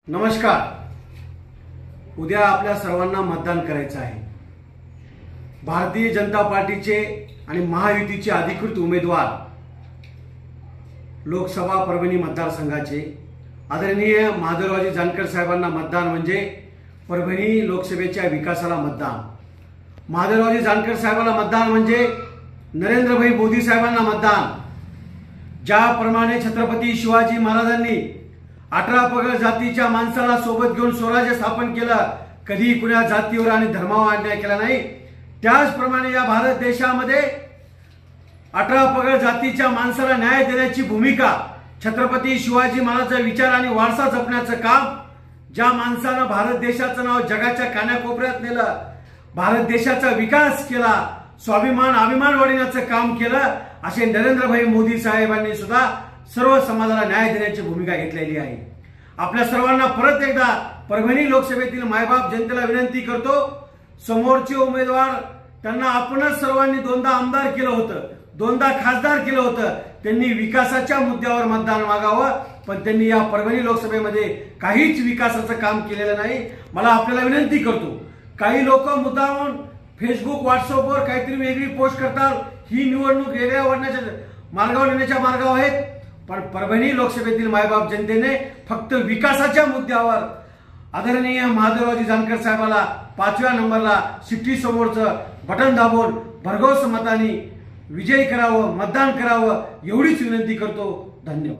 नमस्कार। उद्या आपल्या सर्वांना मतदान करायचं आहे। भारतीय जनता पार्टीचे आणि महायुतीचे अधिकृत उमेदवार लोकसभा परभणी मतदारसंघाचे आदरणीय माधवरावजी जानकर साहेबांना मतदान म्हणजे परभणी लोकसभेच्या विकासाला मतदान। माधवरावजी जानकर साहेबांना मतदान म्हणजे नरेंद्रभाई मोदी साहेबांना मतदान। ज्याप्रमाणे छत्रपती शिवाजी महाराजांनी 18 पगड जातीच्या माणसाला सोबत घेऊन स्वराज्य स्थापन केलं, कधी कुणा जातीवर आणि धर्मावर अन्याय केला नाही, त्याचप्रमाणे या भारत देशामध्ये 18 पगड जातीच्या माणसाला न्याय देण्याची भूमिका छत्रपती शिवाजी महाराजांचा विचार आणि वारसा जपण्याचं काम, ज्या माणसानं भारत देशाचं नाव जगाच्या कानाकोपऱ्यात नेलं, भारत देशाचा विकास केला, स्वाभिमान अभिमान वाढवण्याचं काम केलं, असे नरेंद्रभाई मोदी साहेबांनी सुद्धा सर्व समाजाला न्याय देण्याची भूमिका घेतलेली आहे। आपल्या सर्वांना परत एकदा परभणी लोकसभेतील मायबाप जनतेला विनंती करतो, समोरचे उमेदवार त्यांना आपणच सर्वांनी दोनदा आमदार केलं होतं, दोनदा खासदार केलं होतं, त्यांनी विकासाच्या मुद्द्यावर मतदान मागावं, पण त्यांनी या परभणी लोकसभेमध्ये काहीच विकासाचं काम केलेलं नाही। मला आपल्याला विनंती करतो, काही लोक मुद्दामून फेसबुक व्हॉट्सअपवर काहीतरी वेगळी पोस्ट करतात, ही निवडणूक वेगळ्या वाढण्याच्या मार्गावर नेण्याच्या मार्गावर आहेत, पण परभणी लोकसभेतील मायबाप जनतेने फक्त विकासाच्या मुद्द्यावर आदरणीय माधवरावजी जानकर साहेबाला 5व्या नंबरला सिटी समोरचं बटन दाबून भरघोस मतांनी विजयी करावं, मतदान करावं, एवढीच विनंती करतो। धन्यवाद।